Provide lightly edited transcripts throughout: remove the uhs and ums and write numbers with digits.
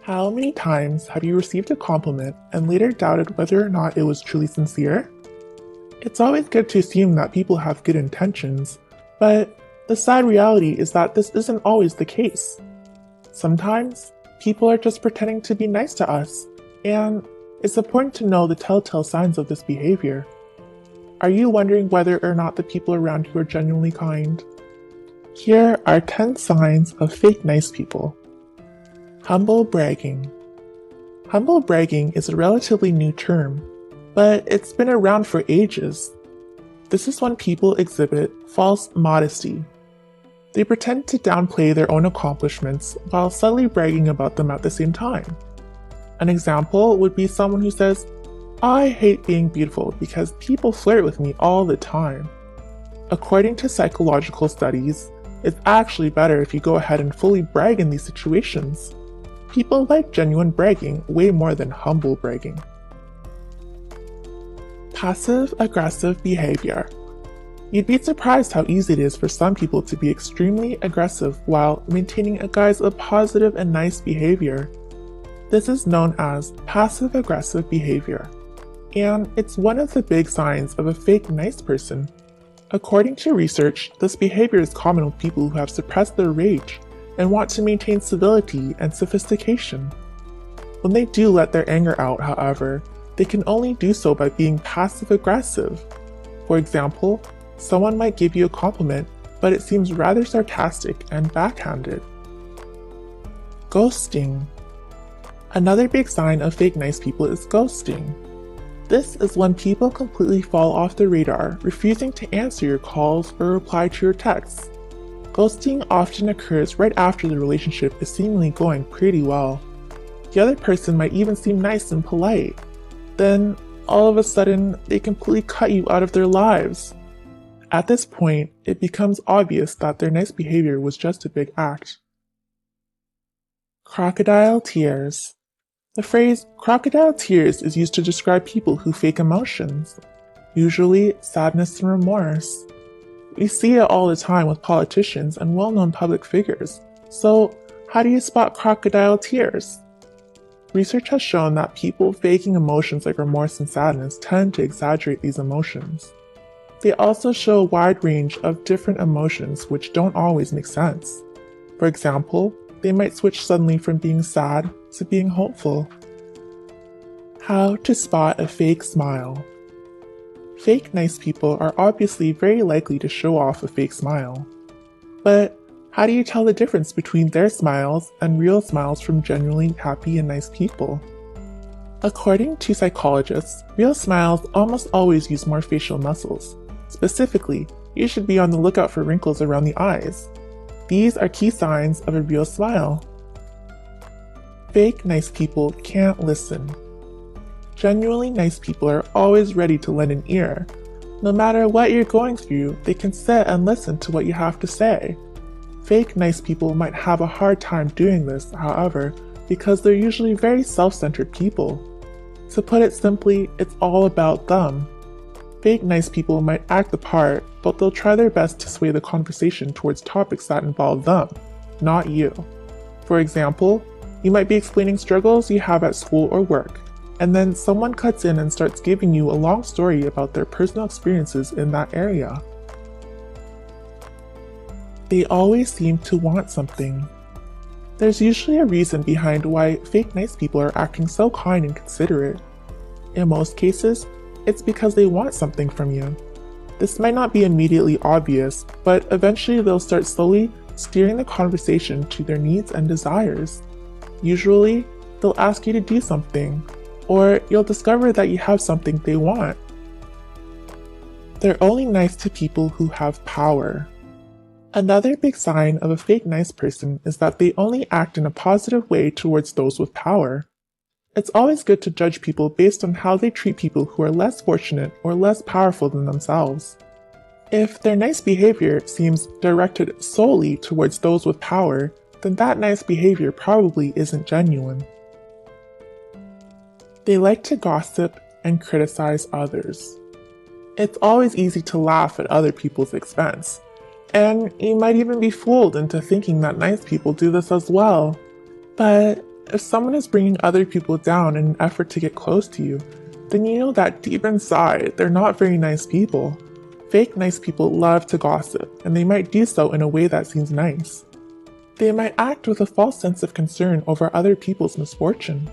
How many times have you received a compliment and later doubted whether or not it was truly sincere? It's always good to assume that people have good intentions, but the sad reality is that this isn't always the case. Sometimes, people are just pretending to be nice to us, and it's important to know the telltale signs of this behavior. Are you wondering whether or not the people around you are genuinely kind? Here are 10 signs of fake nice people. Humble bragging. Humble bragging is a relatively new term, but it's been around for ages. This is when people exhibit false modesty. They pretend to downplay their own accomplishments while subtly bragging about them at the same time. An example would be someone who says, "I hate being beautiful because people flirt with me all the time." According to psychological studies, it's actually better if you go ahead and fully brag in these situations. People like genuine bragging way more than humble bragging. Passive-aggressive behavior. You'd be surprised how easy it is for some people to be extremely aggressive while maintaining a guise of positive and nice behavior. This is known as passive-aggressive behavior, and it's one of the big signs of a fake nice person. According to research, this behavior is common with people who have suppressed their rage and want to maintain civility and sophistication. When they do let their anger out, however, they can only do so by being passive-aggressive. For example, someone might give you a compliment, but it seems rather sarcastic and backhanded. Ghosting. Another big sign of fake nice people is ghosting. This is when people completely fall off the radar, refusing to answer your calls or reply to your texts. Ghosting often occurs right after the relationship is seemingly going pretty well. The other person might even seem nice and polite. Then, all of a sudden, they completely cut you out of their lives. At this point, it becomes obvious that their nice behavior was just a big act. Crocodile tears. The phrase crocodile tears is used to describe people who fake emotions, usually sadness and remorse. We see it all the time with politicians and well-known public figures. So, how do you spot crocodile tears? Research has shown that people faking emotions like remorse and sadness tend to exaggerate these emotions. They also show a wide range of different emotions which don't always make sense. For example, they might switch suddenly from being sad to being hopeful. How to spot a fake smile. Fake nice people are obviously very likely to show off a fake smile. But how do you tell the difference between their smiles and real smiles from genuinely happy and nice people? According to psychologists, real smiles almost always use more facial muscles. Specifically, you should be on the lookout for wrinkles around the eyes. These are key signs of a real smile. Fake nice people can't listen. Genuinely nice people are always ready to lend an ear. No matter what you're going through, they can sit and listen to what you have to say. Fake nice people might have a hard time doing this, however, because they're usually very self-centered people. To put it simply, it's all about them. Fake nice people might act the part, but they'll try their best to sway the conversation towards topics that involve them, not you. For example, you might be explaining struggles you have at school or work, and then someone cuts in and starts giving you a long story about their personal experiences in that area. They always seem to want something. There's usually a reason behind why fake nice people are acting so kind and considerate. In most cases, it's because they want something from you. This might not be immediately obvious, but eventually they'll start slowly steering the conversation to their needs and desires. Usually, they'll ask you to do something, or you'll discover that you have something they want. They're only nice to people who have power. Another big sign of a fake nice person is that they only act in a positive way towards those with power. It's always good to judge people based on how they treat people who are less fortunate or less powerful than themselves. If their nice behavior seems directed solely towards those with power, then that nice behavior probably isn't genuine. They like to gossip and criticize others. It's always easy to laugh at other people's expense, and you might even be fooled into thinking that nice people do this as well. But If someone is bringing other people down in an effort to get close to you, then you know that deep inside, they're not very nice people. Fake nice people love to gossip, and they might do so in a way that seems nice. They might act with a false sense of concern over other people's misfortune.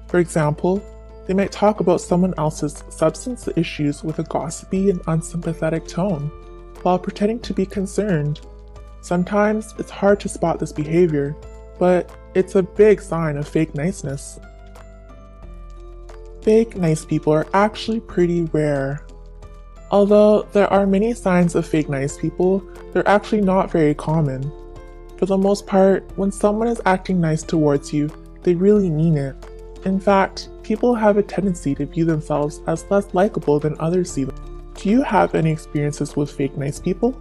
For example, they might talk about someone else's substance issues with a gossipy and unsympathetic tone, while pretending to be concerned. Sometimes it's hard to spot this behavior, but it's a big sign of fake niceness. Fake nice people are actually pretty rare. Although there are many signs of fake nice people, they're actually not very common. For the most part, when someone is acting nice towards you, they really mean it. In fact, people have a tendency to view themselves as less likable than others see them. Do you have any experiences with fake nice people?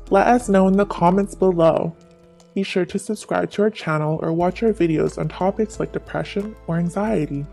Let us know in the comments below. Be sure to subscribe to our channel or watch our videos on topics like depression or anxiety.